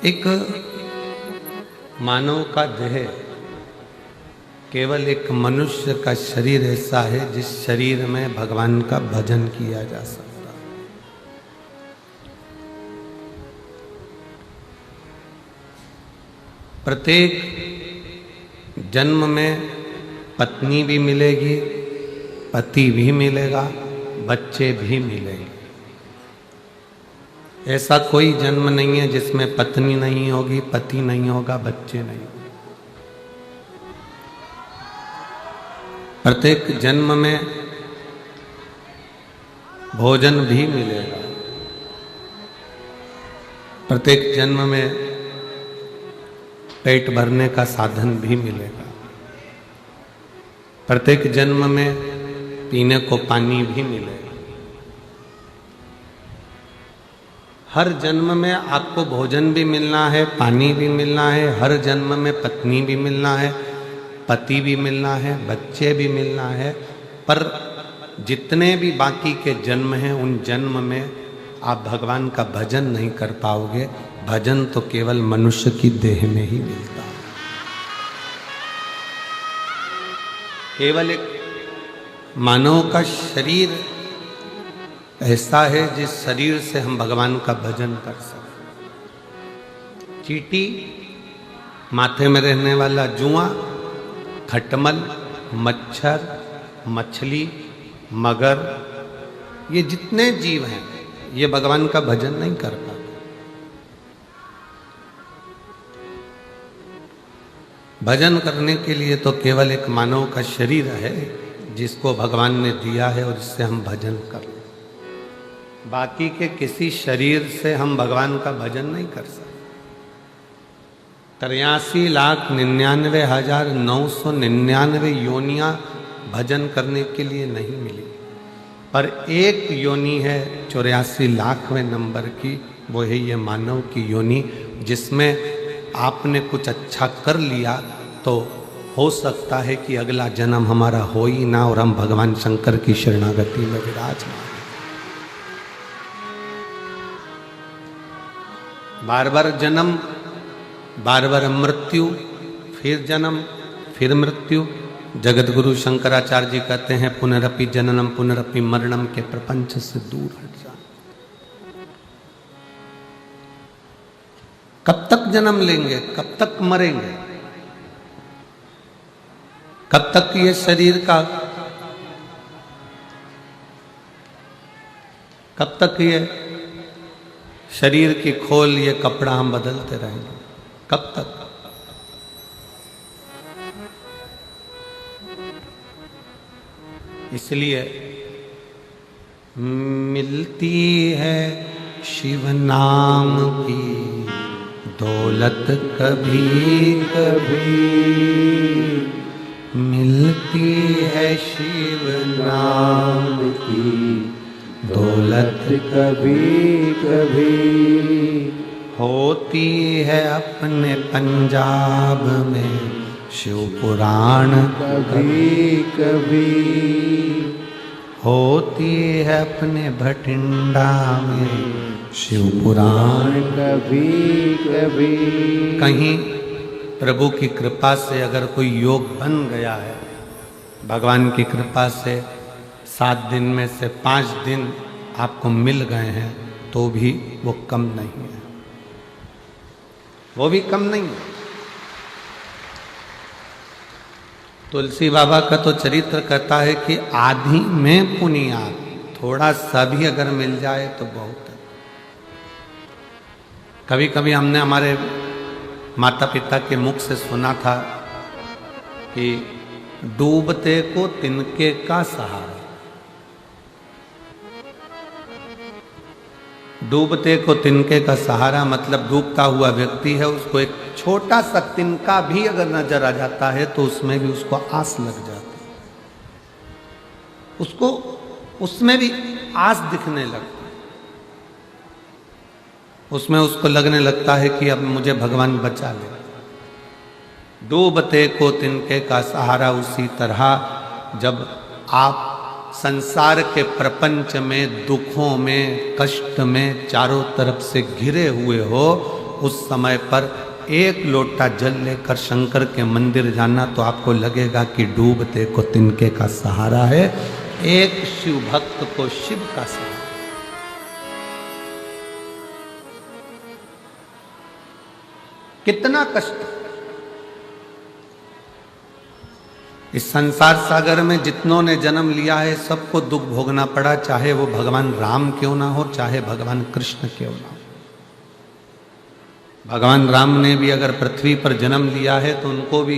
एक मानव का देह केवल एक मनुष्य का शरीर ऐसा है जिस शरीर में भगवान का भजन किया जा सकता। प्रत्येक जन्म में पत्नी भी मिलेगी, पति भी मिलेगा, बच्चे भी मिलेंगे। ऐसा कोई जन्म नहीं है जिसमें पत्नी नहीं होगी, पति नहीं होगा, बच्चे नहीं होंगे। प्रत्येक जन्म में भोजन भी मिलेगा, प्रत्येक जन्म में पेट भरने का साधन भी मिलेगा, प्रत्येक जन्म में पीने को पानी भी मिलेगा। हर जन्म में आपको भोजन भी मिलना है, पानी भी मिलना है, हर जन्म में पत्नी भी मिलना है, पति भी मिलना है, बच्चे भी मिलना है। पर जितने भी बाकी के जन्म हैं उन जन्म में आप भगवान का भजन नहीं कर पाओगे। भजन तो केवल मनुष्य की देह में ही मिलता है। केवल एक मानव का शरीर ऐसा है जिस शरीर से हम भगवान का भजन कर सकते। चींटी, माथे में रहने वाला जुआ, खटमल, मच्छर, मछली, मगर, ये जितने जीव हैं ये भगवान का भजन नहीं कर पाते। भजन करने के लिए तो केवल एक मानव का शरीर है जिसको भगवान ने दिया है और जिससे हम भजन कर। बाकी के किसी शरीर से हम भगवान का भजन नहीं कर सकते। 83,99,999 योनियां भजन करने के लिए नहीं मिली, पर एक योनि है 84,00,000वें नंबर की, वो है ये मानव की योनि, जिसमें आपने कुछ अच्छा कर लिया तो हो सकता है कि अगला जन्म हमारा हो ही ना और हम भगवान शंकर की शरणागति में विराजमान। बार बार जन्म, बार बार मृत्यु, फिर जन्म, फिर मृत्यु। जगत गुरु शंकराचार्य जी कहते हैं पुनरपि जननम पुनरपि मरणम के प्रपंच से दूर हट जा। कब तक जन्म लेंगे, कब तक मरेंगे, कब तक ये शरीर का, कब तक ये शरीर की खोल, ये कपड़ा हम बदलते रहेंगे, कब तक? इसलिए मिलती है शिव नाम की दौलत कभी कभी, मिलती है शिव नाम की दौलत कभी कभी, होती है अपने पंजाब में शिव पुराण कभी कभी, होती है अपने भटिंडा में शिव पुराण कभी कभी। कहीं प्रभु की कृपा से अगर कोई योग बन गया है, भगवान की कृपा से 7 दिन में से 5 दिन आपको मिल गए हैं, तो भी वो कम नहीं है, वो भी कम नहीं है। तुलसी बाबा का तो चरित्र कहता है कि आधी में पुनियाद, थोड़ा सा भी अगर मिल जाए तो बहुत है। कभी कभी हमने हमारे माता पिता के मुख से सुना था कि डूबते को तिनके का सहारा। डूबते को तिनके का सहारा मतलब डूबता हुआ व्यक्ति है, उसको एक छोटा सा तिनका भी अगर नजर आ जाता है तो उसमें भी उसको आस लग जाती है, उसको उसमें भी आस दिखने लगती है, उसमें उसको लगने लगता है कि अब मुझे भगवान बचा ले। डूबते को तिनके का सहारा। उसी तरह जब आप संसार के प्रपंच में, दुखों में, कष्ट में चारों तरफ से घिरे हुए हो उस समय पर एक लोटा जल लेकर शंकर के मंदिर जाना तो आपको लगेगा कि डूबते को तिनके का सहारा है, एक शिव भक्त को शिव का सहारा। कितना कष्ट। इस संसार सागर में जितनों ने जन्म लिया है सबको दुख भोगना पड़ा, चाहे वो भगवान राम क्यों ना हो, चाहे भगवान कृष्ण क्यों ना हो। भगवान राम ने भी अगर पृथ्वी पर जन्म लिया है तो उनको भी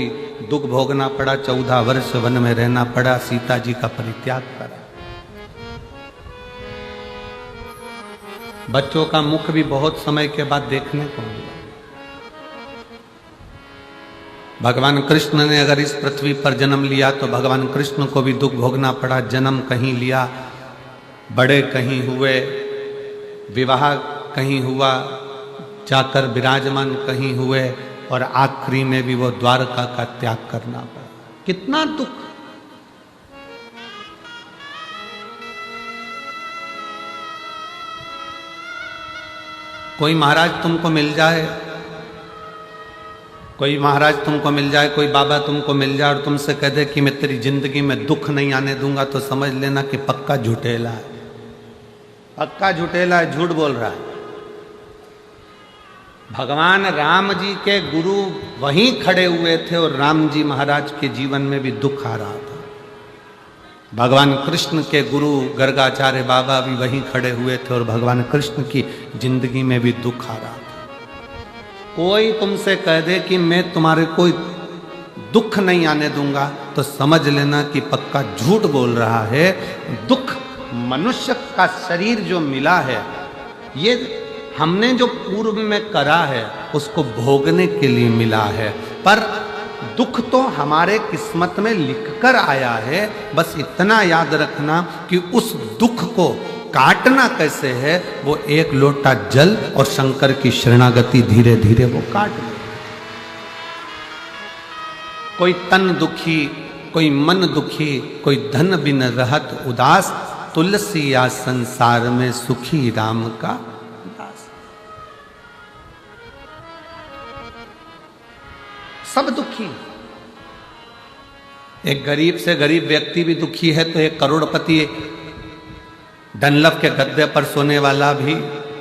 दुख भोगना पड़ा, 14 वर्ष वन में रहना पड़ा, सीता जी का परित्याग करा। बच्चों का मुख भी बहुत समय के बाद देखने को मिला। भगवान कृष्ण ने अगर इस पृथ्वी पर जन्म लिया तो भगवान कृष्ण को भी दुख भोगना पड़ा। जन्म कहीं लिया, बड़े कहीं हुए, विवाह कहीं हुआ, जाकर विराजमान कहीं हुए, और आखिरी में भी वो द्वारका का त्याग करना पड़ा। कितना दुख। कोई महाराज तुमको मिल जाए, कोई महाराज तुमको मिल जाए, कोई बाबा तुमको मिल जाए और तुमसे कह दे कि मैं तेरी जिंदगी में दुख नहीं आने दूंगा, तो समझ लेना कि पक्का झूठेला है, पक्का झूठेला है, झूठ बोल रहा है। भगवान राम जी के गुरु वहीं खड़े हुए थे और राम जी महाराज के जीवन में भी दुख आ रहा था। भगवान कृष्ण के गुरु गर्गाचार्य बाबा भी वहीं खड़े हुए थे और भगवान कृष्ण की जिंदगी में भी दुख आ रहा था। कोई तुमसे कह दे कि मैं तुम्हारे कोई दुख नहीं आने दूंगा, तो समझ लेना कि पक्का झूठ बोल रहा है। दुख मनुष्य का शरीर जो मिला है, ये हमने जो पूर्व में करा है उसको भोगने के लिए मिला है, पर दुख तो हमारे किस्मत में लिखकर आया है। बस इतना याद रखना कि उस दुख को काटना कैसे है, वो एक लोटा जल और शंकर की शरणागति धीरे धीरे वो काट ले। कोई तन दुखी, कोई मन दुखी, कोई धन बिन रहत उदास, तुलसी या संसार में सुखी राम का दास। सब दुखी। एक गरीब से गरीब व्यक्ति भी दुखी है तो एक करोड़पति डनलप के गद्दे पर सोने वाला भी,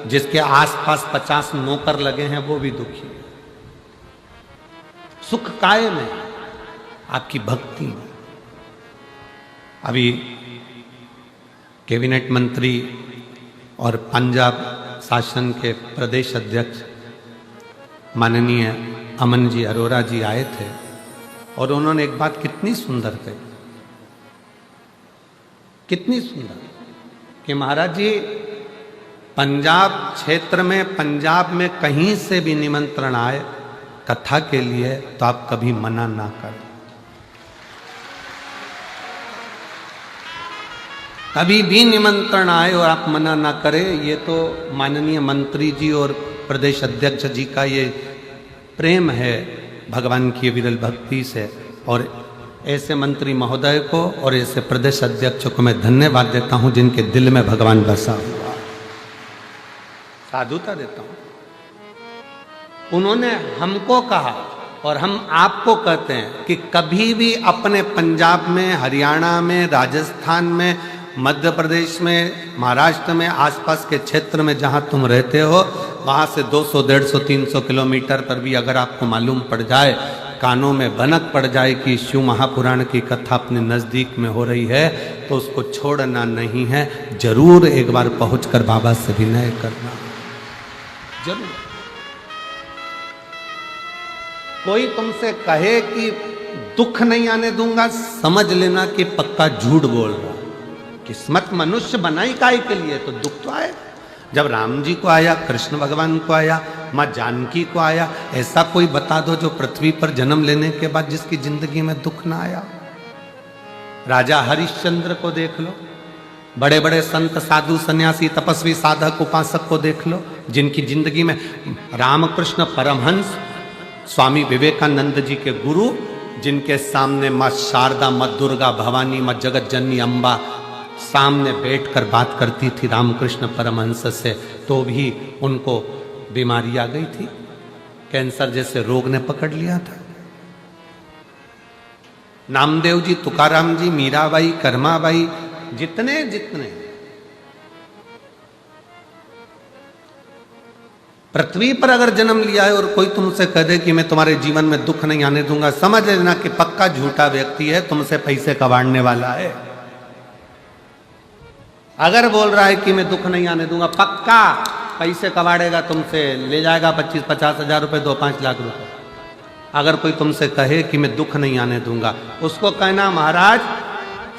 जिसके आसपास 50 नौकर लगे हैं, वो भी दुखी है। सुख काय में? आपकी भक्ति में। अभी कैबिनेट मंत्री और पंजाब शासन के प्रदेश अध्यक्ष माननीय अमन जी अरोड़ा जी आए थे और उन्होंने एक बात कितनी सुंदर कही, कितनी सुंदर, कि महाराज जी पंजाब क्षेत्र में, पंजाब में कहीं से भी निमंत्रण आए कथा के लिए तो आप कभी मना ना करें, कभी भी निमंत्रण आए और आप मना ना करें। ये तो माननीय मंत्री जी और प्रदेश अध्यक्ष जी का ये प्रेम है भगवान की विरल भक्ति से, और ऐसे मंत्री महोदय को और ऐसे प्रदेश अध्यक्ष को मैं धन्यवाद देता हूं जिनके दिल में भगवान बसा हुआ। साधुता देता हूं। उन्होंने हमको कहा और हम आपको कहते हैं कि कभी भी अपने पंजाब में, हरियाणा में, राजस्थान में, मध्य प्रदेश में, महाराष्ट्र में, आसपास के क्षेत्र में जहां तुम रहते हो, वहां से 200, 150, 300 किलोमीटर पर भी अगर आपको मालूम पड़ जाए, कानों में भनक पड़ जाए कि शिव महापुराण की कथा अपने नज़दीक में हो रही है, तो उसको छोड़ना नहीं है। जरूर एक बार पहुंचकर बाबा से विनय करना, जरूर। कोई तुमसे कहे कि दुख नहीं आने दूंगा, समझ लेना कि पक्का झूठ बोल रहा। किस्मत मनुष्य बनाई काहे के लिए, तो दुख तो आए। जब राम जी को आया, कृष्ण भगवान को आया, माँ जानकी को आया, ऐसा कोई बता दो जो पृथ्वी पर जन्म लेने के बाद जिसकी जिंदगी में दुख ना आया। राजा हरिश्चंद्र को देख लो, बड़े बड़े संत, साधु, सन्यासी, तपस्वी, साधक, उपासक को देख लो, जिनकी जिंदगी में रामकृष्ण परमहंस, स्वामी विवेकानंद जी के गुरु, जिनके सामने माँ शारदा, माँ दुर्गा, भवानी, माँ जगत जननी अम्बा सामने बैठकर बात करती थी रामकृष्ण परमहंस से, तो भी उनको बीमारी आ गई थी। कैंसर जैसे रोग ने पकड़ लिया था। नामदेव जी, तुकाराम जी, मीराबाई, कर्माबाई, जितने जितने पृथ्वी पर अगर जन्म लिया है और कोई तुमसे कह दे कि मैं तुम्हारे जीवन में दुख नहीं आने दूंगा, समझ लेना कि पक्का झूठा व्यक्ति है, तुमसे पैसे कबाड़ने वाला है। अगर बोल रहा है कि मैं दुख नहीं आने दूंगा, पक्का पैसे कबाड़ेगा तुमसे, ले जाएगा 25-50 हजार रुपए, 2-5 लाख रुपए। अगर कोई तुमसे कहे कि मैं दुख नहीं आने दूंगा, उसको कहना महाराज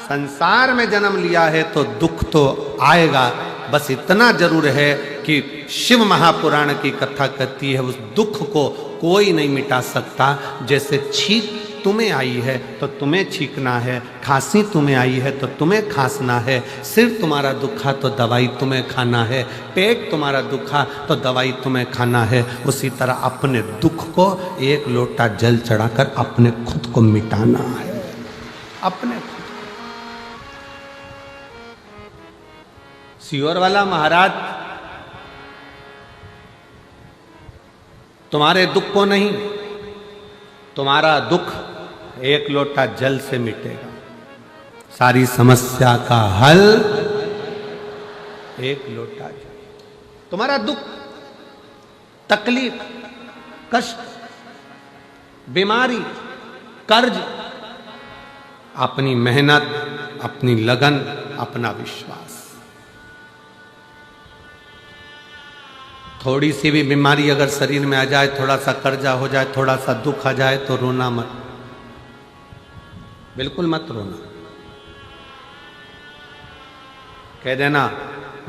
संसार में जन्म लिया है तो दुख तो आएगा, बस इतना जरूर है कि शिव महापुराण की कथा कहती है उस दुख को कोई नहीं मिटा सकता। जैसे छींक तुम्हें आई है तो तुम्हें छींकना है, खांसी तुम्हें आई है तो तुम्हें खांसना है, सिर तुम्हारा दुखा तो दवाई तुम्हें खाना है, पेट तुम्हारा दुखा तो दवाई तुम्हें खाना है। उसी तरह अपने दुख को एक लोटा जल चढ़ाकर अपने खुद को मिटाना है, अपने खुद। सीहोर वाला महाराज तुम्हारे दुख को नहीं, तुम्हारा दुख एक लोटा जल से मिटेगा। सारी समस्या का हल एक लोटा जल। तुम्हारा दुख, तकलीफ, कष्ट, बीमारी, कर्ज, अपनी मेहनत, अपनी लगन, अपना विश्वास। थोड़ी सी भी बीमारी अगर शरीर में आ जाए, थोड़ा सा कर्जा हो जाए, थोड़ा सा दुख आ जाए तो रोना मत, बिल्कुल मत रोना। कह देना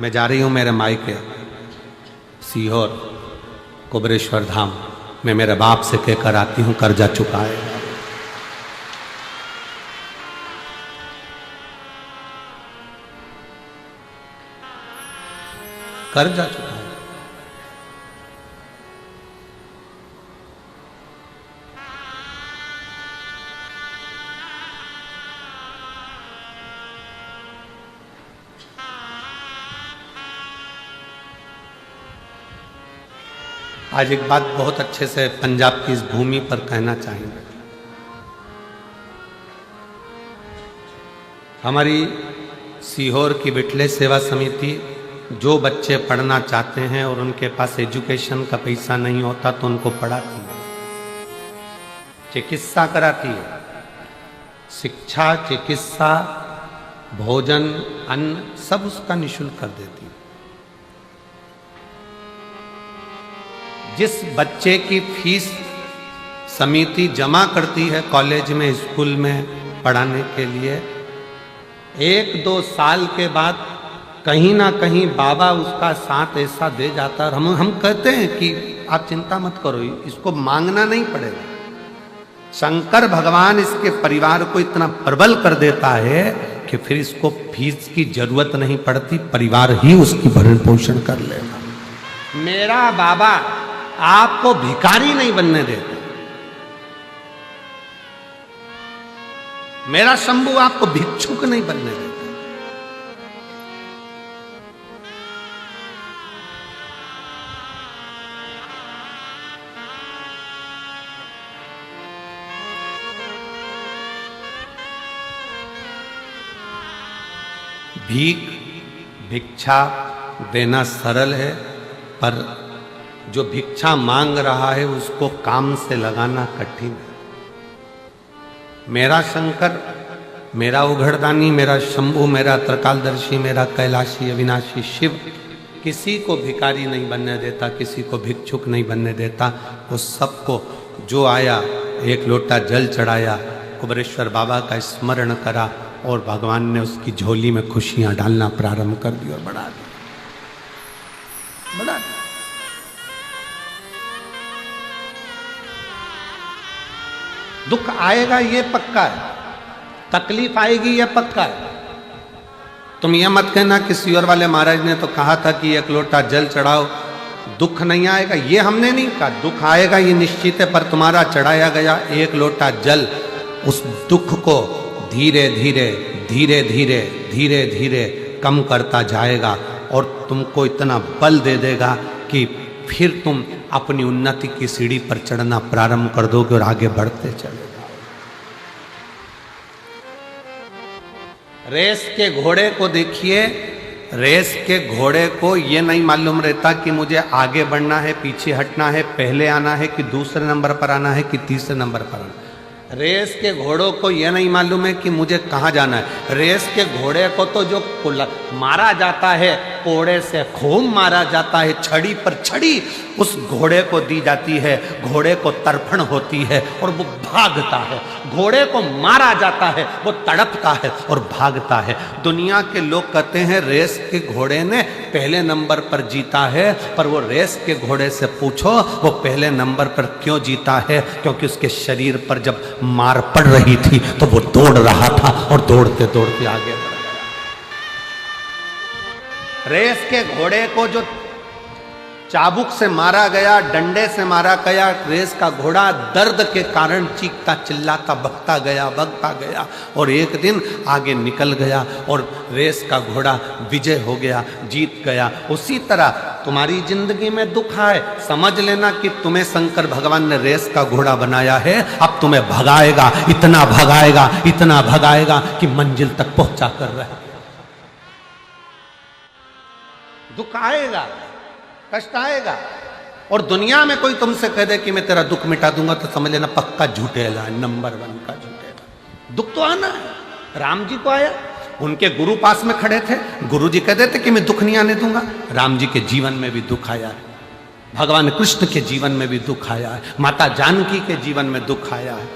मैं जा रही हूं मेरे मायके सीहोर कुबरेश्वर धाम, मैं मेरे बाप से कहकर आती हूं कर्जा चुकाएगा। कर्जा चुकाएगा। आज एक बात बहुत अच्छे से पंजाब की इस भूमि पर कहना चाहेंगे। हमारी सीहोर की बिटले सेवा समिति जो बच्चे पढ़ना चाहते हैं और उनके पास एजुकेशन का पैसा नहीं होता तो उनको पढ़ाती है, चिकित्सा कराती है, शिक्षा, चिकित्सा, भोजन, अन्न सब उसका निःशुल्क कर देती है। जिस बच्चे की फीस समिति जमा करती है कॉलेज में, स्कूल में पढ़ाने के लिए, 1-2 साल के बाद कहीं ना कहीं बाबा उसका साथ ऐसा दे जाता है। हम कहते हैं कि आप चिंता मत करो, इसको मांगना नहीं पड़ेगा। शंकर भगवान इसके परिवार को इतना प्रबल कर देता है कि फिर इसको फीस की जरूरत नहीं पड़ती, परिवार ही उसकी भरण पोषण कर लेगा। मेरा बाबा आपको भिखारी नहीं बनने देते, मेरा शंभू आपको भिक्षुक नहीं बनने देता। भिक्षा देना सरल है, पर जो भिक्षा मांग रहा है उसको काम से लगाना कठिन है। मेरा शंकर, मेरा उघड़दानी, मेरा शंभू, मेरा त्रिकालदर्शी, मेरा कैलाशी अविनाशी शिव किसी को भिखारी नहीं बनने देता, किसी को भिक्षुक नहीं बनने देता। वो सबको जो आया एक लोटा जल चढ़ाया, कुबरेश्वर बाबा का स्मरण करा और भगवान ने उसकी झोली में खुशियां डालना प्रारंभ कर दी और बढ़ा दी, बढ़ा दी। दुख आएगा ये पक्का है, तकलीफ आएगी ये पक्का है। तुम ये मत कहना कि सीहोर वाले महाराज ने तो कहा था कि एक लोटा जल चढ़ाओ, दुख नहीं आएगा। ये हमने नहीं कहा, दुख आएगा ये निश्चित है, पर तुम्हारा चढ़ाया गया एक लोटा जल उस दुख को धीरे धीरे धीरे धीरे धीरे धीरे कम करता जाएगा और तुमको इतना बल दे देगा कि फिर तुम अपनी उन्नति की सीढ़ी पर चढ़ना प्रारंभ कर दोगे और आगे बढ़ते चले जाओ। रेस के घोड़े को देखिए, रेस के घोड़े को ये नहीं मालूम रहता कि मुझे आगे बढ़ना है, पीछे हटना है, पहले आना है कि दूसरे नंबर पर आना है कि तीसरे नंबर पर आना है। रेस के घोड़ों को यह नहीं मालूम है कि मुझे कहाँ जाना है। रेस के घोड़े को तो जो मारा जाता है, कोड़े से खूब मारा जाता है, छड़ी पर छड़ी उस घोड़े को दी जाती है, घोड़े को तर्पण होती है और वो भागता है। घोड़े को मारा जाता है, वो तड़पता है और भागता है। दुनिया के लोग कहते हैं रेस के घोड़े ने पहले नंबर पर जीता है, पर वो रेस के घोड़े से पूछो वो पहले नंबर पर क्यों जीता है? क्योंकि उसके शरीर पर जब मार पड़ रही थी तो वो दौड़ रहा था और दौड़ते दौड़ते आगे बढ़ गया। रेस के घोड़े को जो चाबुक से मारा गया, डंडे से मारा गया, रेस का घोड़ा दर्द के कारण चीखता चिल्लाता भगता गया और एक दिन आगे निकल गया और रेस का घोड़ा विजय हो गया, जीत गया। उसी तरह तुम्हारी जिंदगी में दुख आए, समझ लेना कि तुम्हें शंकर भगवान ने रेस का घोड़ा बनाया है। अब तुम्हें भगाएगा, इतना भगाएगा कि मंजिल तक पहुंचा कर रहे। दुख आएगा, कष्ट आएगा, और दुनिया में कोई तुमसे कह दे कि मैं तेरा दुख मिटा दूंगा तो समझ लेना पक्का झूठेगा, नंबर 1 का झूठेगा। दुख तो आना है। राम जी को आया, उनके गुरु पास में खड़े थे, गुरु जी कहते थे कि मैं दुख नहीं आने दूंगा। राम जी के जीवन में भी दुख आया है, भगवान कृष्ण के जीवन में भी दुख आया है, माता जानकी के जीवन में दुख आया है।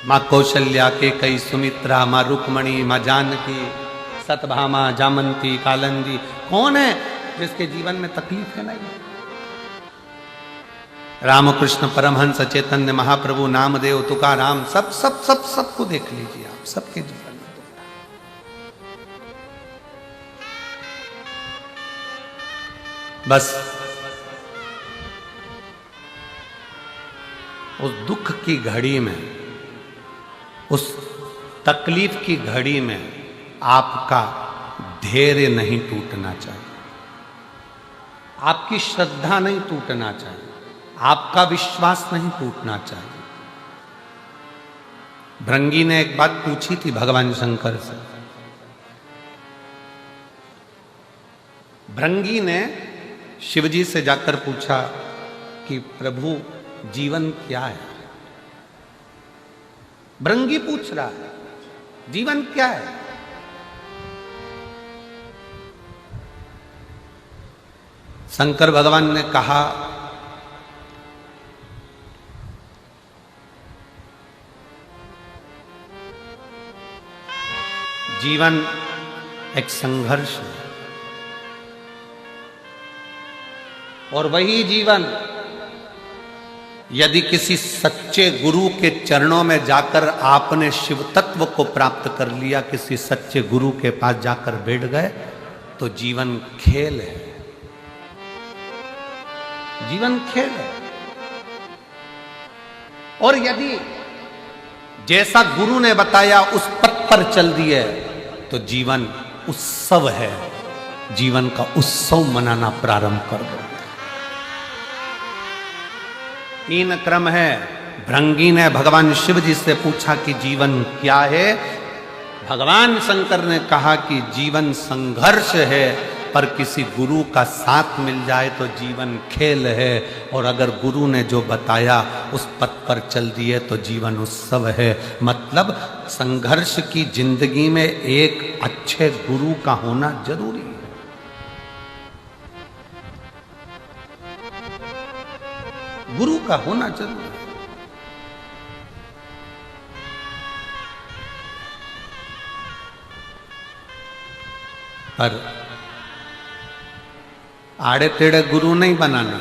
माँ कौशल्या के कई सुमित्रा, माँ रुक्मणी, माँ जानकी, सतभामा, जामंती, कालंदी, कौन है जिसके जीवन में तकलीफ है? नहीं। रामकृष्ण परमहंस, चैतन्य महाप्रभु, नामदेव, तुकाराम, सबको देख लीजिए आप, सबके जीवन में दुख है। बस उस दुख की घड़ी में, उस तकलीफ की घड़ी में आपका धैर्य नहीं टूटना चाहिए, आपकी श्रद्धा नहीं टूटना चाहिए, आपका विश्वास नहीं टूटना चाहिए। भृंगी ने एक बात पूछी थी भगवान शंकर से। भृंगी ने शिवजी से जाकर पूछा कि प्रभु जीवन क्या है? भृंगी पूछ रहा है जीवन क्या है? शंकर भगवान ने कहा जीवन एक संघर्ष है और वही जीवन यदि किसी सच्चे गुरु के चरणों में जाकर आपने शिव तत्व को प्राप्त कर लिया, किसी सच्चे गुरु के पास जाकर बैठ गए तो जीवन खेल है, जीवन खेल है। और यदि जैसा गुरु ने बताया उस पथ पर चल दिए तो जीवन उत्सव है, जीवन का उत्सव मनाना प्रारंभ कर दो। 3 क्रम है। भृंगी ने भगवान शिव जी से पूछा कि जीवन क्या है? भगवान शंकर ने कहा कि जीवन संघर्ष है, पर किसी गुरु का साथ मिल जाए तो जीवन खेल है, और अगर गुरु ने जो बताया उस पथ पर चल दिए तो जीवन उत्सव है। मतलब संघर्ष की जिंदगी में एक अच्छे गुरु का होना जरूरी है। गुरु का होना जरूरी है। पर आड़े टेढ़े गुरु नहीं बनाना।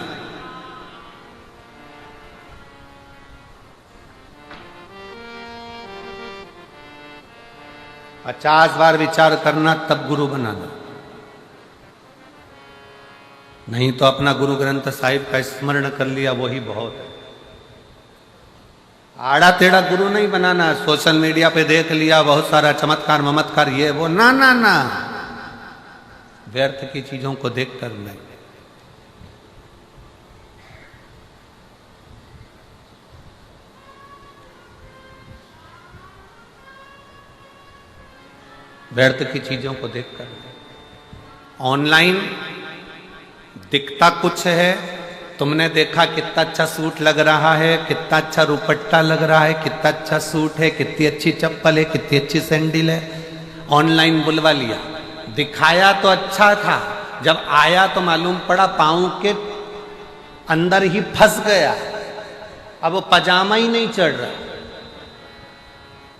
पचास बार विचार करना तब गुरु बनाना, नहीं तो अपना गुरु ग्रंथ साहिब का स्मरण कर लिया वही बहुत है। आड़ा टेढ़ा गुरु नहीं बनाना। सोशल मीडिया पे देख लिया बहुत सारा चमत्कार ममत्कार ये वो, ना ना ना, व्यर्थ की चीजों को देखकर नहीं। व्यर्थ की चीजों को देखकर नहीं। ऑनलाइन दिखता कुछ है, तुमने देखा कितना अच्छा सूट लग रहा है, कितना अच्छा रुपट्टा लग रहा है, कितना अच्छा सूट है, कितनी अच्छी चप्पल है, कितनी अच्छी सैंडल है, ऑनलाइन बुलवा लिया। दिखाया तो अच्छा था, जब आया तो मालूम पड़ा पाँव के अंदर ही फंस गया। अब वो पजामा ही नहीं चढ़ रहा।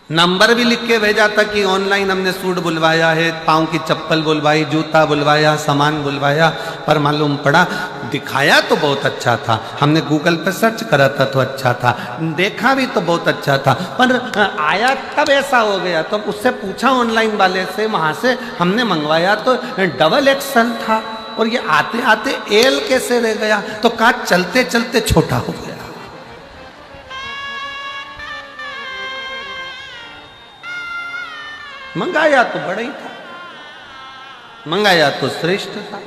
नंबर भी लिख के भेजा था कि ऑनलाइन हमने सूट बुलवाया है, पाँव की चप्पल बुलवाई, जूता बुलवाया, सामान बुलवाया, पर मालूम पड़ा दिखाया तो बहुत अच्छा था, हमने गूगल पे सर्च करा था तो अच्छा था, देखा भी तो बहुत अच्छा था, पर आया तब ऐसा हो गया। तो उससे पूछा ऑनलाइन वाले से, वहाँ से हमने मंगवाया तो डबल एक्सल था और ये आते आते एल कैसे रह गया, तो कहा चलते चलते छोटा हो गया। मंगाया तो बड़ा ही था, मंगाया तो श्रेष्ठ था,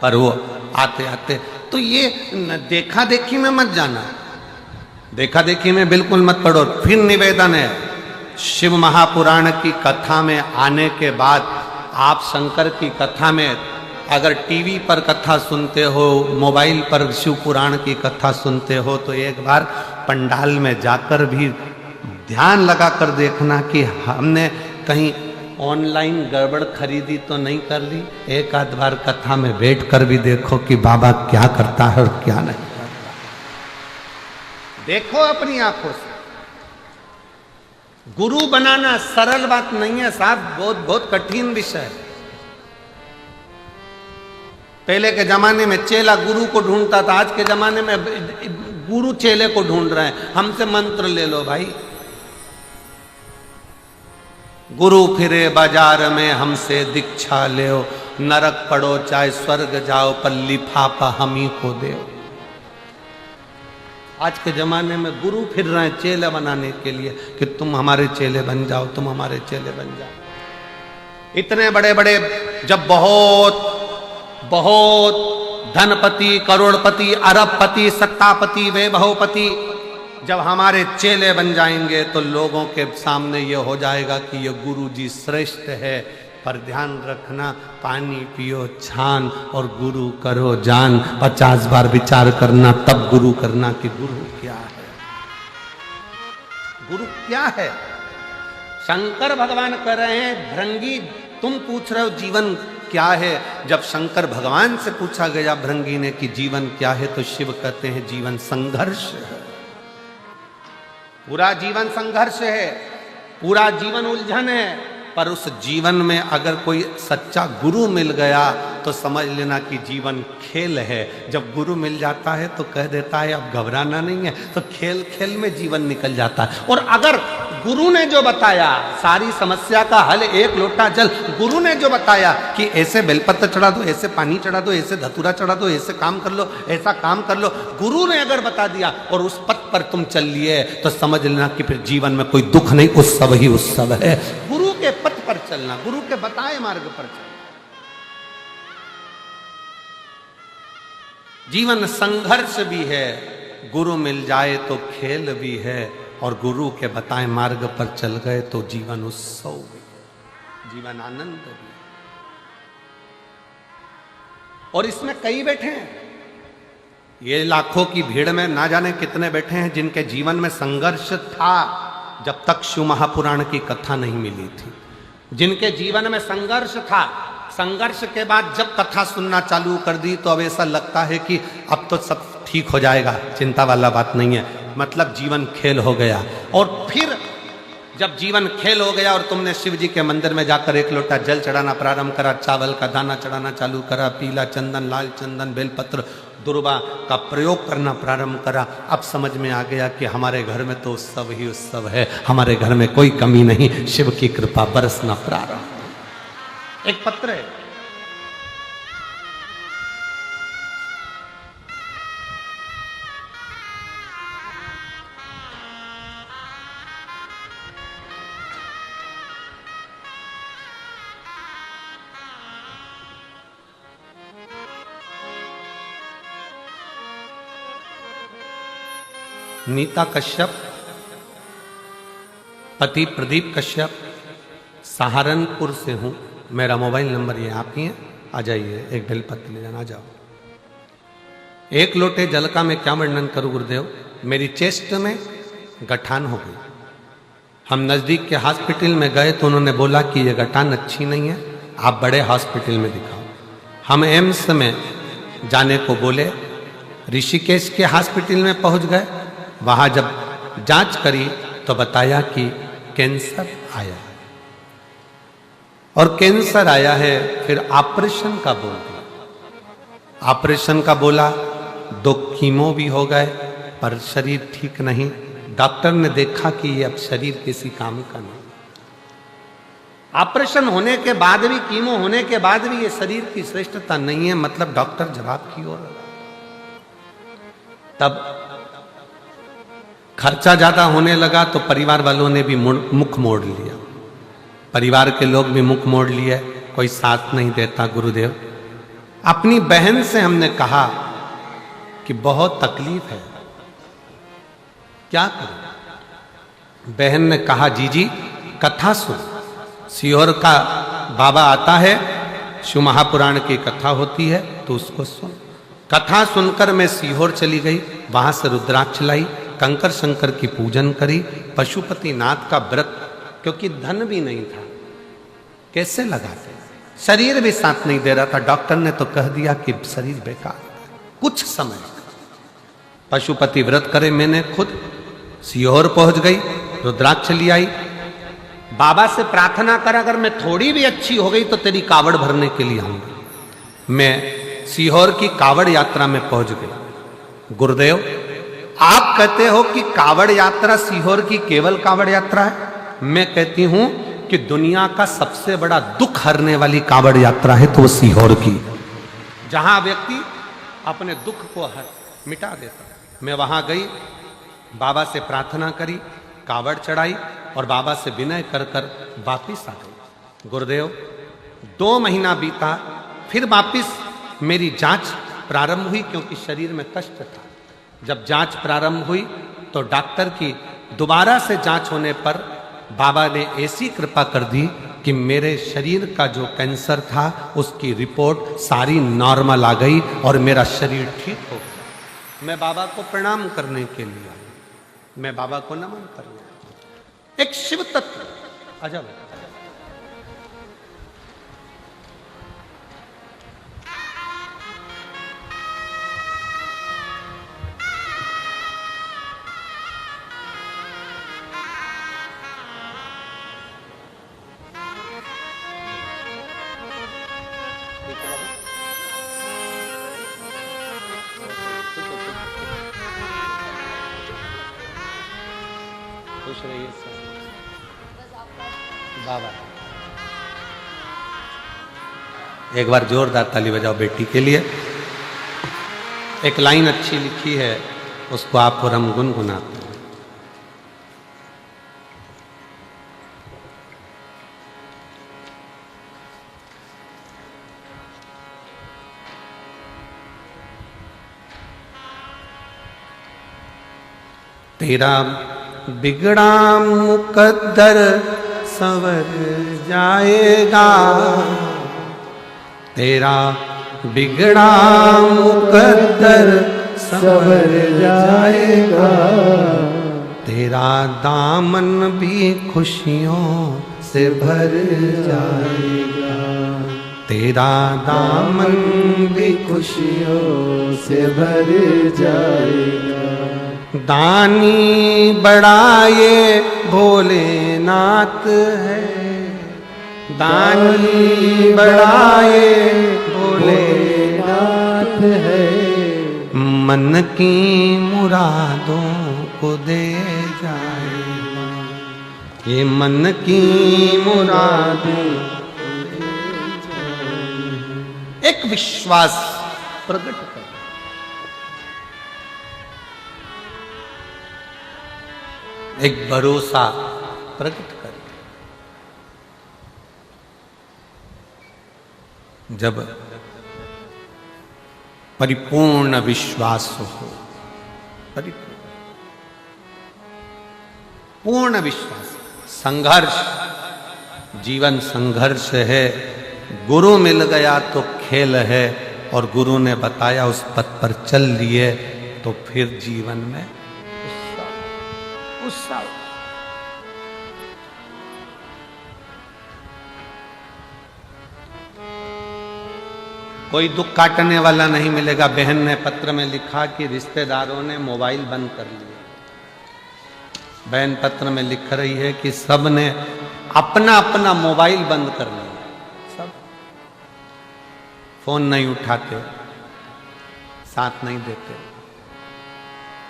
पर वो आते आते तो ये देखा देखी में मत जाना, देखा देखी में बिल्कुल मत पढ़ो। फिर निवेदन है, शिव महापुराण की कथा में आने के बाद आप शंकर की कथा में अगर टीवी पर कथा सुनते हो, मोबाइल पर शिव पुराण की कथा सुनते हो, तो एक बार पंडाल में जाकर भी ध्यान लगा कर देखना कि हमने कहीं ऑनलाइन गड़बड़ खरीदी तो नहीं कर ली। एक आध बार कथा में बैठ कर भी देखो कि बाबा क्या करता है और क्या नहीं करता। देखो अपनी आंखों से। गुरु बनाना सरल बात नहीं है साहब, बहुत बहुत कठिन विषय है। पहले के जमाने में चेला गुरु को ढूंढता था, आज के जमाने में गुरु चेले को ढूंढ रहे हैं। हमसे मंत्र ले लो भाई। गुरु फिरे बाजार में हमसे दीक्षा ले, नरक पड़ो चाहे स्वर्ग जाओ, पर लिफाफा हम ही को दे। आज के जमाने में गुरु फिर रहे हैं चेले बनाने के लिए कि तुम हमारे चेले बन जाओ, तुम हमारे चेले बन जाओ। इतने बड़े बड़े जब बहुत बहुत धनपति, करोड़पति, अरबपति, सत्तापति, वैभवपति जब हमारे चेले बन जाएंगे तो लोगों के सामने ये हो जाएगा कि ये गुरु जी श्रेष्ठ है। पर ध्यान रखना, पानी पियो छान और गुरु करो जान। 50 बार विचार करना तब गुरु करना कि गुरु क्या है, गुरु क्या है। शंकर भगवान कह रहे हैं भृंगी तुम पूछ रहे हो जीवन क्या है। जब शंकर भगवान से पूछा गया भृंगी ने कि जीवन क्या है, तो शिव कहते हैं जीवन संघर्ष है। पूरा जीवन संघर्ष है, पूरा जीवन उलझन है। पर उस जीवन में अगर कोई सच्चा गुरु मिल गया तो समझ लेना कि जीवन खेल है। जब गुरु मिल जाता है तो कह देता है अब घबराना नहीं है, तो खेल खेल में जीवन निकल जाता है। और अगर गुरु ने जो बताया सारी समस्या का हल, एक लोटा जल, गुरु ने जो बताया कि ऐसे बेलपत्र चढ़ा दो, ऐसे पानी चढ़ा दो, ऐसे धतूरा चढ़ा दो, ऐसे काम कर लो, ऐसा काम कर लो, गुरु ने अगर बता दिया और उस पथ पर तुम चल लिए तो समझ लेना कि फिर जीवन में कोई दुख नहीं, उत्सव ही उत्सव है। गुरु के पथ पर चलना, गुरु के बताए मार्ग पर चलना। जीवन संघर्ष भी है, गुरु मिल जाए तो खेल भी है, और गुरु के बताए मार्ग पर चल गए तो जीवन उत्सव भी है, जीवन आनंद भी है। और इसमें कई बैठे हैं, ये लाखों की भीड़ में ना जाने कितने बैठे हैं जिनके जीवन में संघर्ष था जब तक शिव महापुराण की कथा नहीं मिली थी, जिनके जीवन में संघर्ष था। संघर्ष के बाद जब कथा सुनना चालू कर दी तो अब ऐसा लगता है कि अब तो सब ठीक हो जाएगा, चिंता वाला बात नहीं है, मतलब जीवन खेल हो गया। और फिर जब जीवन खेल हो गया और तुमने शिव जी के मंदिर में जाकर एक लोटा जल चढ़ाना प्रारंभ करा, चावल का दाना चढ़ाना चालू करा, पीला चंदन, लाल चंदन, बेलपत्र, दुर्वा का प्रयोग करना प्रारंभ करा, अब समझ में आ गया कि हमारे घर में तो उत्सव ही उत्सव है, हमारे घर में कोई कमी नहीं, शिव की कृपा बरसना प्रारंभ। एक पत्र है, नीता कश्यप, पति प्रदीप कश्यप, सहारनपुर से हूं। मेरा मोबाइल नंबर ये आप ही है, आ जाइए, एक बेलपत्र ले जाना, आ जाओ। एक लोटे जल का मैं क्या वर्णन करूं गुरुदेव, मेरी चेस्ट में गठान हो गई। हम नजदीक के हॉस्पिटल में गए तो उन्होंने बोला कि ये गठान अच्छी नहीं है, आप बड़े हॉस्पिटल में दिखाओ। हम एम्स में जाने को बोले, ऋषिकेश के हॉस्पिटल में पहुंच गए। वहां जब जांच करी तो बताया कि कैंसर आया है, और कैंसर आया है। फिर ऑपरेशन का बोल दिया। ऑपरेशन का बोला, 2 कीमो भी हो गए, पर शरीर ठीक नहीं। डॉक्टर ने देखा कि ये अब शरीर किसी काम का नहीं। ऑपरेशन होने के बाद भी, कीमो होने के बाद भी ये शरीर की श्रेष्ठता नहीं है, मतलब डॉक्टर जवाब की ओर। तब खर्चा ज्यादा होने लगा तो परिवार वालों ने भी मुख मोड़ लिया। परिवार के लोग भी मुख मोड़ लिए, कोई साथ नहीं देता। गुरुदेव, अपनी बहन से हमने कहा कि बहुत तकलीफ है, क्या करें। बहन ने कहा, जीजी कथा सुन, सीहोर का बाबा आता है, शिव महापुराण की कथा होती है, तो उसको सुन। कथा सुनकर मैं सीहोर चली गई, वहां से रुद्राक्ष लाई, कंकर शंकर की पूजन करी, पशुपति नाथ का व्रत, क्योंकि धन भी नहीं था, कैसे लगाते, शरीर भी साथ नहीं दे रहा था। डॉक्टर ने तो कह दिया कि शरीर बेकार। कुछ समय पशुपति व्रत करे, मैंने खुद सीहोर पहुंच गई, रुद्राक्ष ले आई, बाबा से प्रार्थना कर, अगर मैं थोड़ी भी अच्छी हो गई तो तेरी कावड़ भरने के लिए आऊंगी। मैं सीहोर की कावड़ यात्रा में पहुंच गई। गुरुदेव, आप कहते हो कि कावड़ यात्रा सीहोर की केवल कावड़ यात्रा है, मैं कहती हूं कि दुनिया का सबसे बड़ा दुख हरने वाली कावड़ यात्रा है तो वो सीहोर की, जहां व्यक्ति अपने दुख को मिटा देता। मैं वहां गई, बाबा से प्रार्थना करी, कावड़ चढ़ाई और बाबा से विनय कर कर वापिस आ गई। गुरुदेव, 2 महीना बीता, फिर वापिस मेरी जांच प्रारंभ हुई, क्योंकि शरीर में कष्ट था। जब जांच प्रारंभ हुई तो डॉक्टर की दोबारा से जांच होने पर बाबा ने ऐसी कृपा कर दी कि मेरे शरीर का जो कैंसर था उसकी रिपोर्ट सारी नॉर्मल आ गई और मेरा शरीर ठीक हो गया। मैं बाबा को प्रणाम करने के लिए आई, मैं बाबा को नमन करने। एक शिव तत्व अजब है। खुश रहिए बाबा। एक बार जोरदार ताली बजाओ बेटी के लिए। एक लाइन अच्छी लिखी है, उसको आप और हम गुनगुनाते हैं। तेरा बिगड़ा मुकद्दर संवर जाएगा, तेरा बिगड़ा मुकद्दर संवर जाएगा, तेरा दामन भी खुशियों से भर जाएगा, तेरा दामन भी खुशियों से भर जाएगा। दानी बड़ा ये भोलेनाथ है, दानी बड़ा ये भोलेनाथ है, मन की मुरादों को दे जाएगा, ये मन की मुरादों को दे जाएगा। एक विश्वास प्रकट कर, एक भरोसा प्रकट कर। जब परिपूर्ण विश्वास हो, परिपूर्ण, पूर्ण विश्वास। संघर्ष, जीवन संघर्ष है। गुरु मिल गया तो खेल है, और गुरु ने बताया उस पथ पर चल लिए तो फिर जीवन में उत्साह। कोई दुख काटने वाला नहीं मिलेगा। बहन ने पत्र में लिखा कि रिश्तेदारों ने मोबाइल बंद कर लिए। बहन पत्र में लिख रही है कि सब ने अपना अपना मोबाइल बंद कर लिया, सब फोन नहीं उठाते, साथ नहीं देते।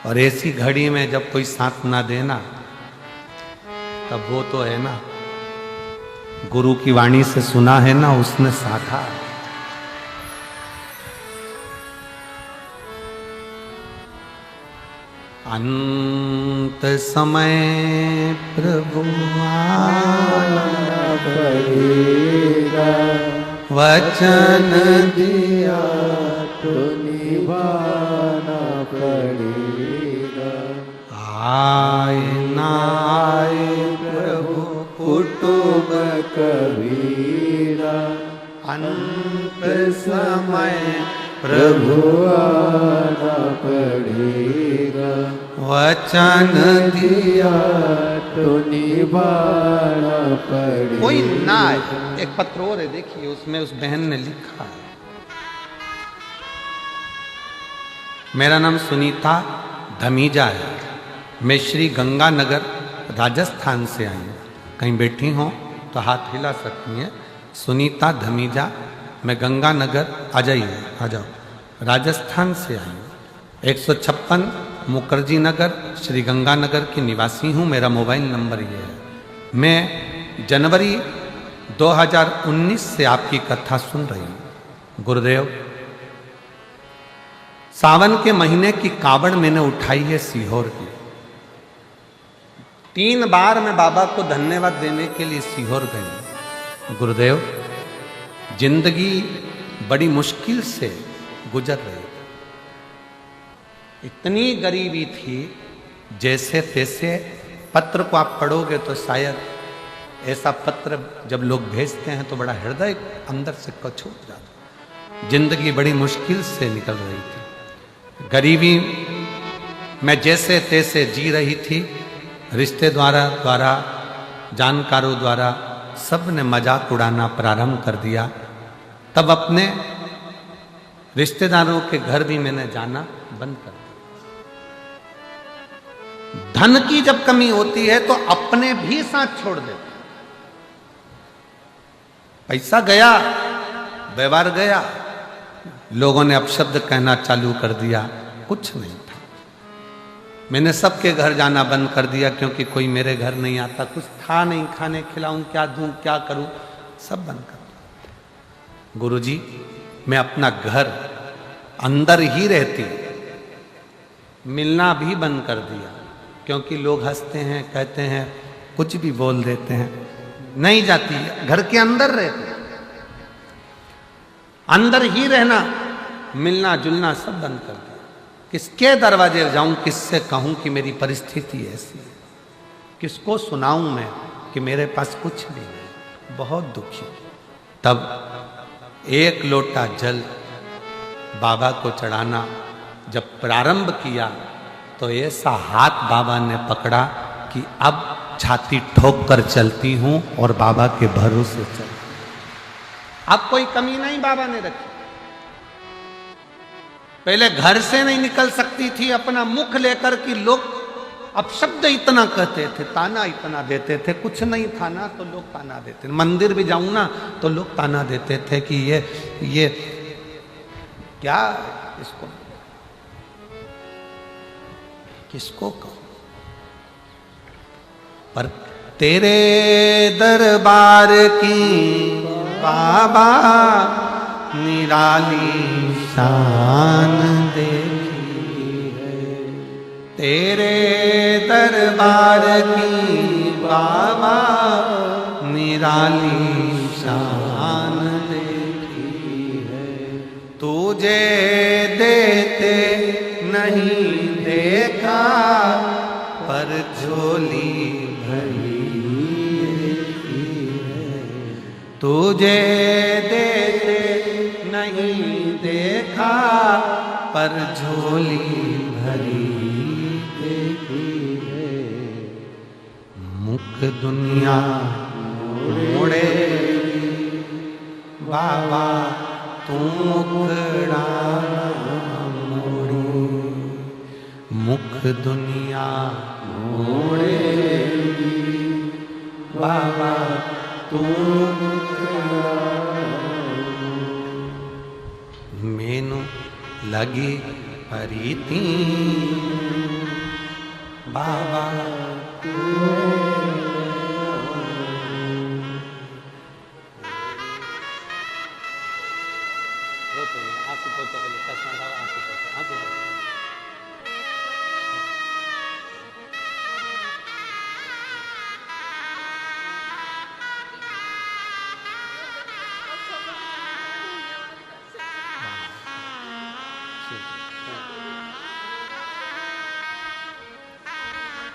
और ऐसी घड़ी में जब कोई साथ ना देना, तब वो तो है ना, गुरु की वाणी से सुना है ना, उसने साथा। अंत समय प्रभु आना पड़ेगा, वचन दिया तो निभाना पड़ेगा। आए ना आए प्रभु कुटुंब कबीरा, अंत समय प्रभु आना पड़ेगा, वचन दिया तो निभाना पड़ेगा। कोई ना आए। एक पत्र और है, देखिए उसमें उस बहन ने लिखा है, मेरा नाम सुनीता धमीजा है, मैं श्री गंगानगर राजस्थान से आई हूँ। कहीं बैठी हो तो हाथ हिला सकती हैं। सुनीता धमीजा, मैं गंगानगर, आ जाइए, आ जाओ, राजस्थान से आई हूँ। 156 मुखर्जी नगर, श्री गंगानगर की निवासी हूँ। मेरा मोबाइल नंबर ये है। मैं जनवरी 2019 से आपकी कथा सुन रही हूँ। गुरुदेव, सावन के महीने की कावड़ मैंने उठाई है सीहोर की। 3 बार मैं बाबा को धन्यवाद देने के लिए सीहोर गई। गुरुदेव, जिंदगी बड़ी मुश्किल से गुजर रही थी। इतनी गरीबी थी, जैसे तैसे। पत्र को आप पढ़ोगे तो शायद ऐसा पत्र जब लोग भेजते हैं तो बड़ा हृदय अंदर से कछूट जाता। जिंदगी बड़ी मुश्किल से निकल रही थी। गरीबी में जैसे तैसे जी रही थी। रिश्तेदारों द्वारा, जानकारों द्वारा सब ने मजाक उड़ाना प्रारंभ कर दिया। तब अपने रिश्तेदारों के घर भी मैंने जाना बंद कर दिया। धन की जब कमी होती है तो अपने भी साथ छोड़ देते। पैसा गया, व्यवहार गया, लोगों ने अपशब्द कहना चालू कर दिया। कुछ नहीं था। मैंने सबके घर जाना बंद कर दिया, क्योंकि कोई मेरे घर नहीं आता। कुछ था नहीं, खाने खिलाऊं, क्या दूं, क्या करूं, सब बंद कर दिया। गुरुजी, मैं अपना घर अंदर ही रहती, मिलना भी बंद कर दिया, क्योंकि लोग हंसते हैं, कहते हैं, कुछ भी बोल देते हैं। नहीं जाती, घर के अंदर रहते, अंदर ही रहना, मिलना जुलना सब बंद कर दिया। किसके दरवाजे जाऊं, किससे कहूं कि मेरी परिस्थिति ऐसी है, किसको सुनाऊं मैं कि मेरे पास कुछ भी नहीं, बहुत दुखी। तब एक लोटा जल बाबा को चढ़ाना जब प्रारंभ किया तो ऐसा हाथ बाबा ने पकड़ा कि अब छाती ठोक कर चलती हूं और बाबा के भरोसे चल। अब कोई कमी नहीं बाबा ने रखी। पहले घर से नहीं निकल सकती थी अपना मुख लेकर कि लोग अपशब्द इतना कहते थे, ताना इतना देते थे। कुछ नहीं था ना तो लोग ताना देते। मंदिर भी जाऊं ना तो लोग ताना देते थे कि ये क्या, इसको किसको कहो। पर तेरे दरबार की बाबा निराली शान देखी है, तेरे दरबार की बाबा निराली शान देखी है। तुझे देते नहीं देखा, पर झोली भरी है। तुझे देते नहीं देखा पर झोली भरी देखी है। मुख दुनिया मोड़े बाबा तू मुखड़ा मोड़ी। मुख दुनिया मोड़े बाबा तू मेनू लगी परीती बाबा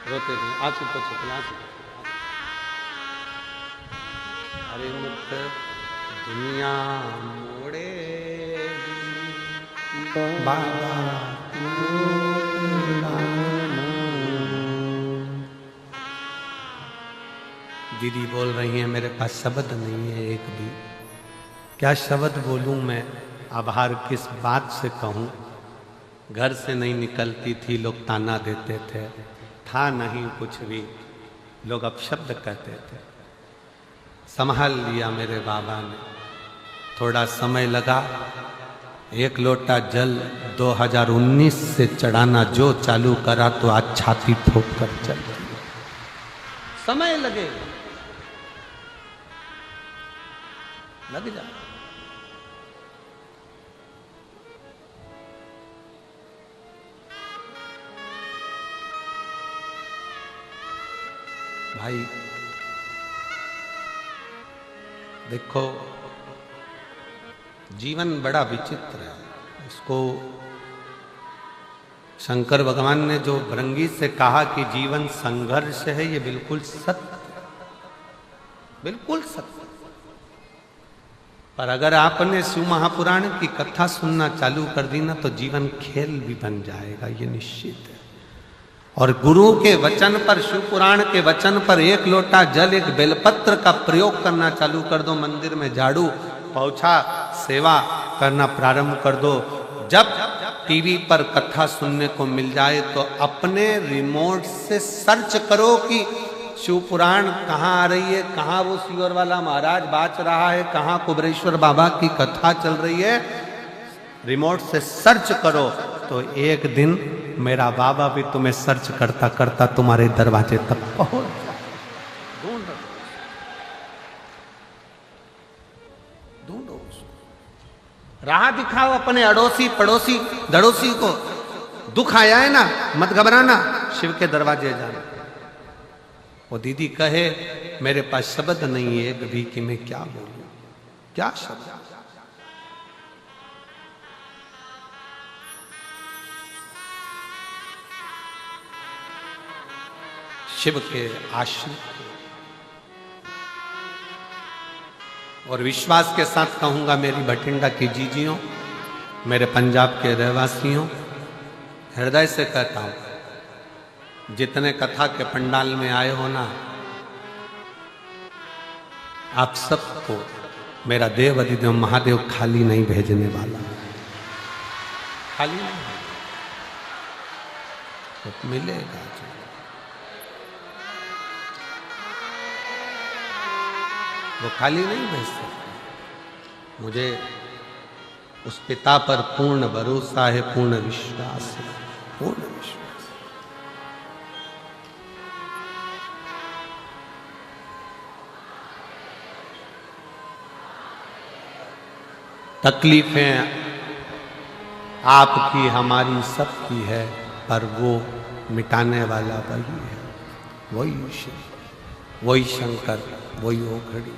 रोते नहीं, आंसू पोछो, आंसू। अरे मुख दुनिया मोड़े बाबा दीदी बोल रही है मेरे पास शब्द नहीं है एक भी। क्या शब्द बोलूं मैं, आभार किस बात से कहूं। घर से नहीं निकलती थी, लोग ताना देते थे, था नहीं कुछ भी, लोग अपशब्द कहते थे। संभाल लिया मेरे बाबा ने, थोड़ा समय लगा। एक लोटा जल 2019 से चढ़ाना जो चालू करा तो आज छाती ठोक कर चल। समय लगेगा, लग जा। भाई देखो जीवन बड़ा विचित्र है। इसको शंकर भगवान ने जो भृंगी से कहा कि जीवन संघर्ष है, ये बिल्कुल सत्य, बिल्कुल सत्य। पर अगर आपने शिव महापुराण की कथा सुनना चालू कर दी ना तो जीवन खेल भी बन जाएगा, ये निश्चित है। और गुरु के वचन पर, शिव पुराण के वचन पर एक लोटा जल, एक बेलपत्र का प्रयोग करना चालू कर दो। मंदिर में झाड़ू पोछा सेवा करना प्रारंभ कर दो। जब टीवी पर कथा सुनने को मिल जाए तो अपने रिमोट से सर्च करो कि शिव पुराण कहाँ आ रही है, कहाँ वो सियोर वाला महाराज बाच रहा है, कहाँ कुबरेश्वर बाबा की कथा चल रही है। रिमोट से सर्च करो तो एक दिन मेरा बाबा भी तुम्हें सर्च करता करता तुम्हारे दरवाजे तक पहुंच जाए। ढूंढो उसको, राह दिखाओ अपने अड़ोसी पड़ोसी दड़ोसी को। दुख आया है ना, मत घबराना, शिव के दरवाजे जाना। वो दीदी कहे मेरे पास शब्द नहीं है एक भी कि मैं क्या बोलूं, क्या शब्द। शिव के आश्रित और विश्वास के साथ कहूंगा मेरी भटिंडा की जीजियों, मेरे पंजाब के रहवासियों, हृदय से कहता हूं, जितने कथा के पंडाल में आए हो ना, आप सबको मेरा देव अधिदेव महादेव खाली नहीं भेजने वाला, खाली नहीं तो मिलेगा। वो खाली नहीं भेज सकते। मुझे उस पिता पर पूर्ण भरोसा है, पूर्ण विश्वास है, पूर्ण विश्वास। तकलीफें आपकी हमारी सबकी है, पर वो मिटाने वाला वही है, वही शिव, वही शंकर, वही ओखड़ी।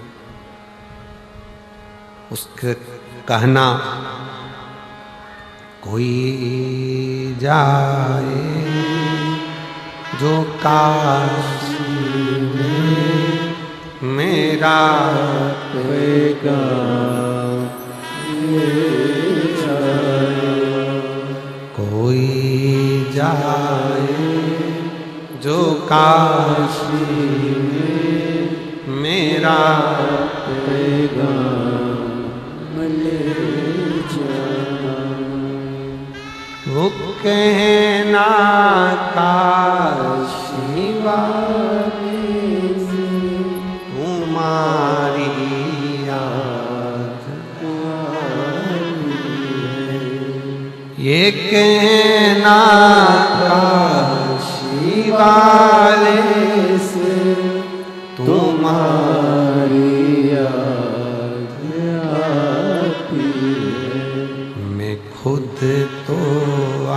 उसके कहना कोई जाए जो काशी में मेरा होएगा कोई जाए जो काशी में मेरा होएगा मले वो कहना काशी वाले से तुम्हारी याद ये कहना काशी वाले से तुम्हारी याद आती है मैं खुद तो आ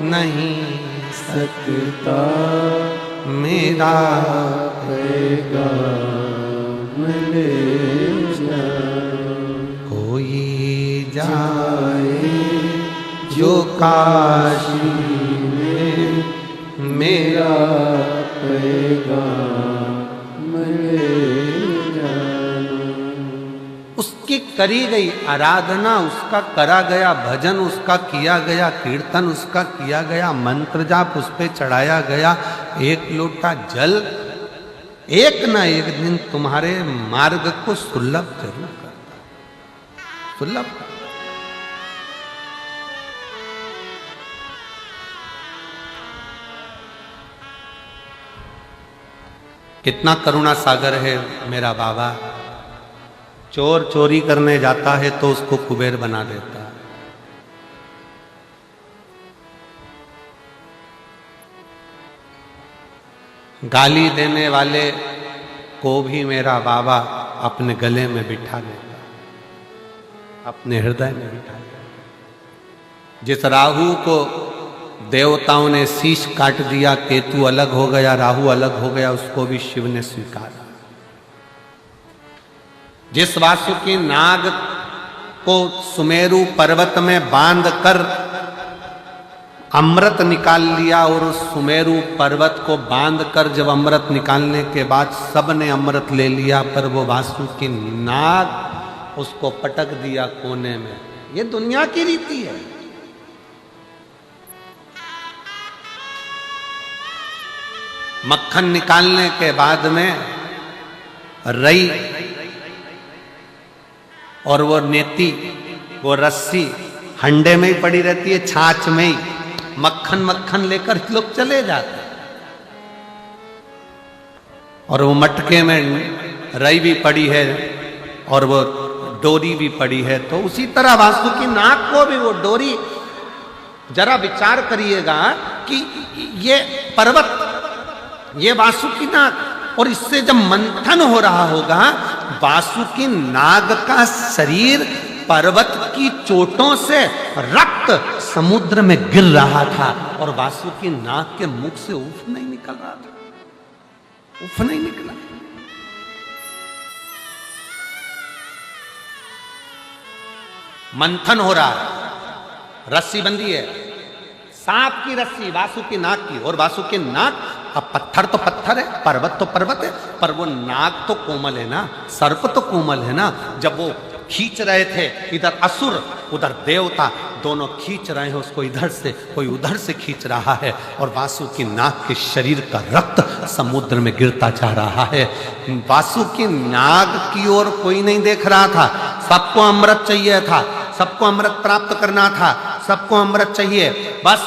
नहीं सकता मेरा पैगाम ले जा कोई जाए जो काशी में मेरा पैगाम ले जा उसकी करी गई आराधना, उसका करा गया भजन, उसका किया गया कीर्तन, उसका किया गया मंत्र जाप, उस पे चढ़ाया गया एक लोटा जल एक न एक दिन तुम्हारे मार्ग को सुलभ जरूर करता, सुलभ करता। कितना करुणा सागर है मेरा बाबा। चोर चोरी करने जाता है तो उसको कुबेर बना देता है। गाली देने वाले को भी मेरा बाबा अपने गले में बिठा लेता, अपने हृदय में बिठा लेता। जिस राहु को देवताओं ने शीश काट दिया, केतु अलग हो गया, राहु अलग हो गया, उसको भी शिव ने स्वीकारा। जिस वासुकी नाग को सुमेरु पर्वत में बांध कर अमृत निकाल लिया और उस सुमेरु पर्वत को बांध कर जब अमृत निकालने के बाद सब ने अमृत ले लिया, पर वो वासुकी नाग उसको पटक दिया कोने में। ये दुनिया की रीति है। मक्खन निकालने के बाद में रई और वो नेती, वो रस्सी हंडे में ही पड़ी रहती है, छाछ में ही मक्खन मक्खन लेकर लोग चले जाते। और वो मटके में रई भी पड़ी है और वो डोरी भी पड़ी है। तो उसी तरह वासुकी नाग को भी वो डोरी, जरा विचार करिएगा कि ये पर्वत, ये वासुकी नाग, और इससे जब मंथन हो रहा होगा, वासुकी नाग का शरीर पर्वत की चोटों से रक्त समुद्र में गिर रहा था और वासुकी नाग के मुख से उफ नहीं निकल रहा था, उफ नहीं निकला। मंथन हो रहा है, रस्सी बंधी है, सांप की रस्सी वासुकी नाग की, और वासुकी नाग, अब पत्थर तो पत्थर है, पर्वत तो पर्वत है, पर वो नाग तो कोमल है ना, सर्प तो कोमल है ना। जब वो खींच रहे थे, इधर असुर उधर देवता, दोनों खींच रहे हैं उसको, इधर से कोई उधर से खींच रहा है, और वासुकी नाग के शरीर का रक्त समुद्र में गिरता जा रहा है। वासुकी नाग की ओर कोई नहीं देख रहा था, सबको अमृत चाहिए था, सबको अमृत प्राप्त करना था, सबको अमृत चाहिए, बस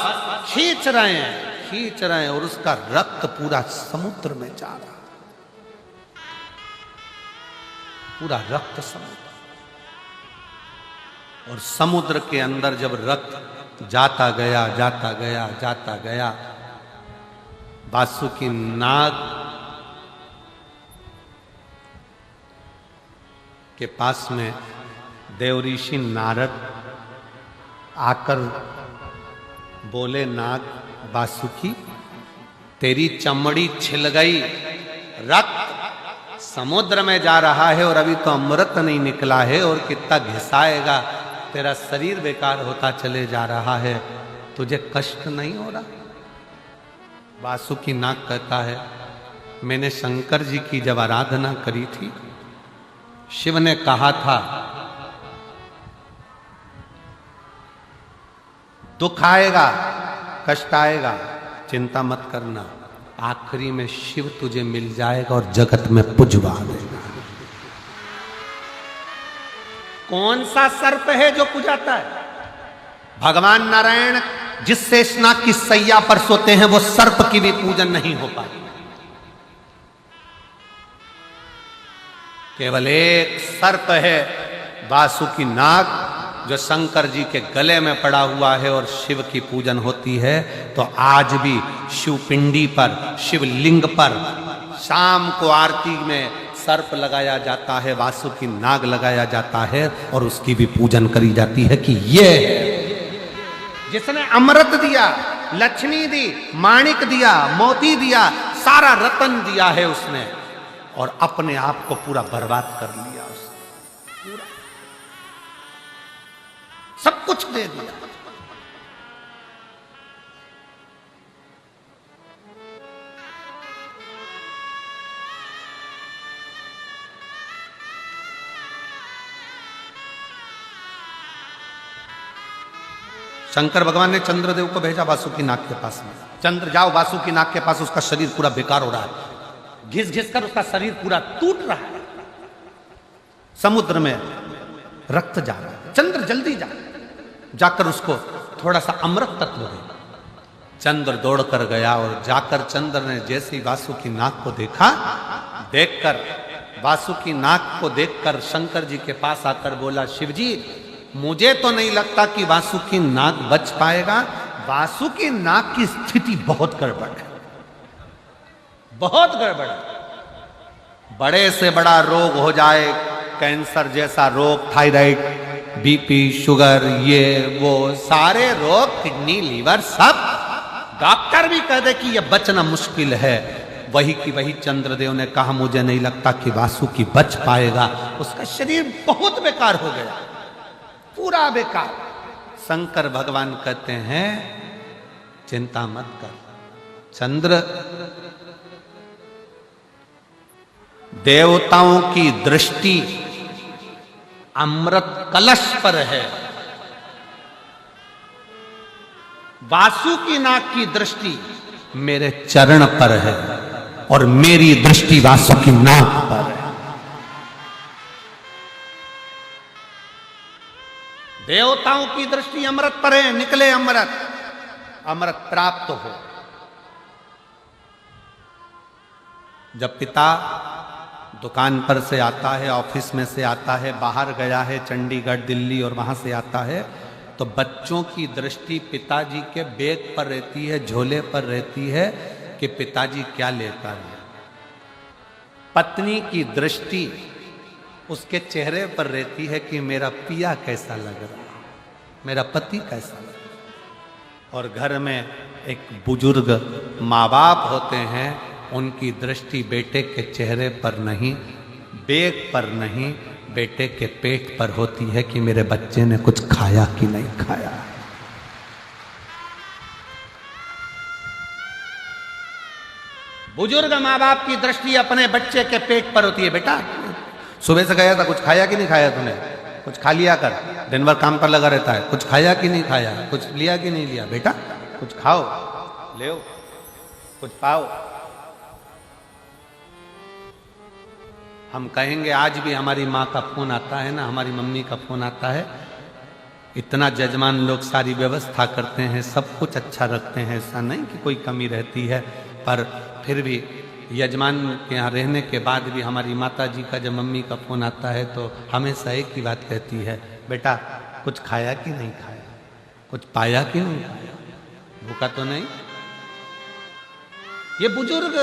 खींच रहे हैं, खींच रहे हैं, और उसका रक्त पूरा समुद्र में जा रहा, पूरा रक्त समुद्र। और समुद्र के अंदर जब रक्त जाता गया, जाता गया, जाता गया, वासुकी नाग के पास में देवऋषि नारद आकर बोले, नाग वासुकी, तेरी चमड़ी छिल गई, रक्त समुद्र में जा रहा है और अभी तो अमृत नहीं निकला है, और कितना घिसाएगा, तेरा शरीर बेकार होता चले जा रहा है, तुझे कष्ट नहीं हो रहा? वासुकी नाग कहता है, मैंने शंकर जी की जब आराधना करी थी, शिव ने कहा था दुख आएगा, कष्ट आएगा, चिंता मत करना, आखिरी में शिव तुझे मिल जाएगा और जगत में पुजवा देगा। कौन सा सर्प है जो पुजाता है? भगवान नारायण जिस शेषनाग की सैया पर सोते हैं वो सर्प की भी पूजन नहीं हो पाती। केवल एक सर्प है वासुकी नाग जो शंकर जी के गले में पड़ा हुआ है और शिव की पूजन होती है। तो आज भी शिव पिंडी पर, शिवलिंग पर शाम को आरती में सर्प लगाया जाता है, वासुकी नाग लगाया जाता है और उसकी भी पूजन करी जाती है कि ये जिसने अमृत दिया, लक्ष्मी दी, माणिक दिया, मोती दिया, सारा रतन दिया है उसने, और अपने आप को पूरा बर्बाद कर लिया उसने, पूरा सब कुछ दे दिया। शंकर भगवान ने चंद्रदेव को भेजा वासुकी नाग के पास में, चंद्र जाओ वासुकी नाग के पास, उसका शरीर पूरा बेकार हो रहा है, घिस घिस कर उसका शरीर पूरा टूट रहा है, समुद्र में रक्त जा रहा है, चंद्र जल्दी जाकर उसको थोड़ा सा अमृत तत्व दे। चंद्र दौड़ कर गया और जाकर चंद्र ने जैसे ही वासुकी नाग को देखा, देखकर वासुकी नाग को देखकर शंकर जी के पास आकर बोला, शिव जी मुझे तो नहीं लगता कि वासुकी नाग बच पाएगा, वासुकी नाग की स्थिति बहुत गड़बड़ है, बहुत गड़बड़ है। बड़े से बड़ा रोग हो जाए, कैंसर जैसा रोग, थायराइड, बीपी, शुगर, ये वो सारे रोग, किडनी, लीवर, सब डॉक्टर भी कह दे कि ये बचना मुश्किल है, वही की वही चंद्रदेव ने कहा मुझे नहीं लगता कि वासुकी बच पाएगा, उसका शरीर बहुत बेकार हो गया, पूरा बेकार। शंकर भगवान कहते हैं चिंता मत कर चंद्र, देवताओं की दृष्टि अमृत कलश पर है, वासुकी नाग की दृष्टि मेरे चरण पर है और मेरी दृष्टि वासुकी नाग पर है। देवताओं की दृष्टि अमृत पर है, निकले अमृत, अमृत प्राप्त हो। जब पिता दुकान पर से आता है, ऑफिस में से आता है, बाहर गया है चंडीगढ़, दिल्ली, और वहां से आता है, तो बच्चों की दृष्टि पिताजी के बैग पर रहती है, झोले पर रहती है कि पिताजी क्या लेकर आए। पत्नी की दृष्टि उसके चेहरे पर रहती है कि मेरा पिया कैसा लग रहा है, मेरा पति कैसा लग रहा है। और घर में एक बुजुर्ग माँ बाप होते हैं, उनकी दृष्टि बेटे के चेहरे पर नहीं, बैग पर नहीं, बेटे के पेट पर होती है कि मेरे बच्चे ने कुछ खाया कि नहीं खाया। बुजुर्ग माँ बाप की दृष्टि अपने बच्चे के पेट पर होती है। बेटा सुबह से गया था, कुछ खाया कि नहीं खाया तूने, कुछ खा लिया कर, दिन भर काम पर लगा रहता है, कुछ खाया कि नहीं खाया, कुछ लिया कि नहीं लिया, बेटा कुछ खाओ, ले कुछ पाओ। हम कहेंगे आज भी हमारी माँ का फोन आता है ना, हमारी मम्मी का फोन आता है, इतना जजमान लोग सारी व्यवस्था करते हैं, सब कुछ अच्छा रखते हैं, ऐसा नहीं कि कोई कमी रहती है, पर फिर भी यजमान के यहाँ रहने के बाद भी हमारी माता जी का जब मम्मी का फोन आता है तो हमेशा एक ही बात कहती है, बेटा कुछ खाया कि नहीं खाया, कुछ पाया कि नहीं पाया, भूखा तो नहीं। ये बुजुर्ग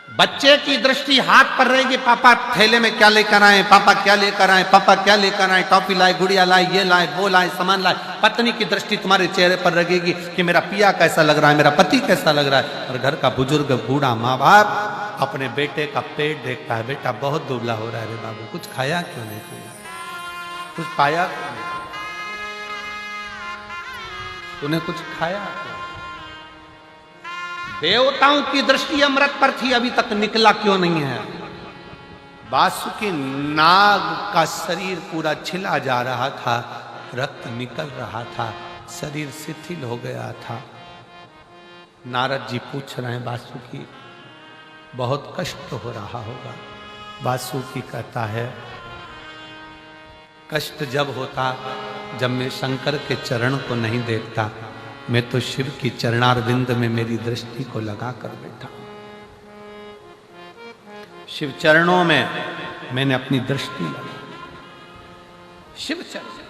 बच्चे की दृष्टि हाथ पर रहेगी, पापा थैले में क्या लेकर आए, पापा क्या लेकर आए, पापा क्या लेकर आए, टॉफी लाए, गुड़िया लाए, ये लाए, वो लाए, सामान लाए। पत्नी की दृष्टि तुम्हारे चेहरे पर रहेगी कि मेरा पिया कैसा लग रहा है, मेरा पति कैसा लग रहा है। और घर का बुजुर्ग बूढ़ा माँ बाप अपने बेटे का पेट देखता है, बेटा बहुत दुबला हो रहा है रे बाबू, कुछ खाया क्यों नहीं खाया, कुछ पाया क्यों नहीं, तूने कुछ खाया क्यों। देवताओं की दृष्टि अमृत पर थी, अभी तक निकला क्यों नहीं है? वासुकी नाग का शरीर पूरा छिला जा रहा था, रक्त निकल रहा था, शरीर शिथिल हो गया था। नारद जी पूछ रहे हैं वासुकी बहुत कष्ट हो रहा होगा। वासुकी कहता है कष्ट जब होता जब मैं शंकर के चरण को नहीं देखता, मैं तो शिव की चरणारविंद में मेरी दृष्टि को लगा कर बैठा। शिव चरणों में मैंने अपनी दृष्टि लगाई। शिव चरण